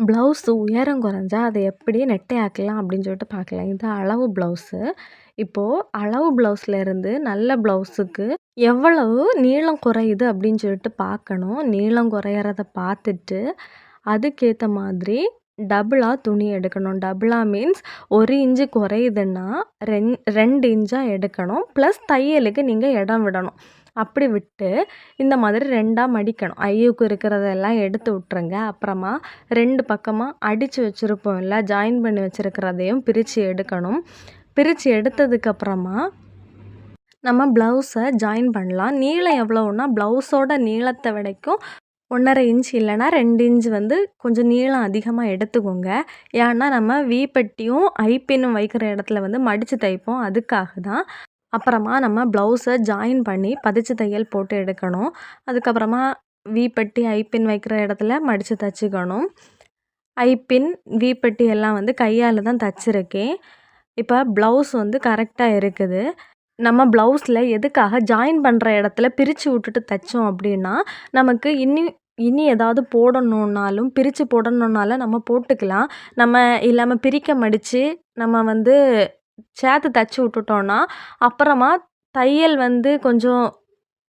Blouse உயரம் குறைஞ்சா அதை எப்படி நெட்டையாக்கலாம் அப்படின்னு சொல்லிட்டு பார்க்கலாம். இது அளவு ப்ளவுஸு. இப்போது அளவு ப்ளவுஸ்லேருந்து நல்ல ப்ளவுஸுக்கு எவ்வளவு நீளம் குறையுது அப்படின்னு சொல்லிட்டு பார்க்கணும். நீளம் குறையிறத பார்த்துட்டு அதுக்கேற்ற மாதிரி டபுளாக துணி எடுக்கணும். டபுளாக மீன்ஸ் 1 இன்ச்சு குறையுதுன்னா 2 இன்ச்சாக எடுக்கணும். ப்ளஸ் தையலுக்கு நீங்கள் இடம் விடணும். அப்படி விட்டு இந்த மாதிரி 2ஆ மடிக்கணும். ஐயுக்கு இருக்கிறதெல்லாம் எடுத்து விட்ருங்க. அப்புறமா 2 பக்கமாக அடித்து வச்சுருப்போம்ல, ஜாயின் பண்ணி வச்சுருக்கிறதையும் பிரித்து எடுக்கணும். பிரித்து எடுத்ததுக்கப்புறமா நம்ம ப்ளவுஸை ஜாயின் பண்ணலாம். நீளம் எவ்வளோன்னா ப்ளவுஸோட நீளத்தை விடைக்கும் 1.5 இன்ச் இல்லைனா 2 இன்ச் வந்து கொஞ்சம் நீளம் அதிகமாக எடுத்துக்கோங்க. ஏன்னா நம்ம வீப்பட்டியும் ஐப்பின்னும் வைக்கிற இடத்துல வந்து மடித்து தைப்போம். அதுக்காக தான். அப்புறமா நம்ம ப்ளவுஸை ஜாயின் பண்ணி பதிச்சு தையல் போட்டு எடுக்கணும். அதுக்கப்புறமா வீப்பட்டி ஐப்பின் வைக்கிற இடத்துல மடித்து தைச்சிக்கணும். ஐப்பின் வீப்பட்டி எல்லாம் வந்து கையால் தான் தைச்சிருக்கேன். இப்போ ப்ளவுஸ் வந்து கரெக்டாக இருக்குது. நம்ம ப்ளவுஸில் எதுக்காக ஜாயின் பண்ணுற இடத்துல பிரித்து விட்டுட்டு தைச்சோம் அப்படின்னா, நமக்கு இனி ஏதாவது போடணுன்னாலும் பிரித்து போடணுன்னாலும் நம்ம போட்டுக்கலாம். நம்ம இல்லாமல் பிரிக்க மடித்து நம்ம வந்து சேர்த்து தைச்சி விட்டுட்டோன்னா அப்புறமா தையல் வந்து கொஞ்சம்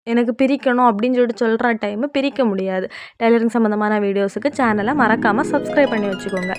எனக்கு பிரிக்கணும் அப்படின்னு சொல்லிட்டு சொல்கிற டைமு பிரிக்க முடியாது. டெய்லரிங் சம்மந்தமான வீடியோஸுக்கு சேனலை மறக்காமல் சப்ஸ்கிரைப் பண்ணி வச்சுக்கோங்க.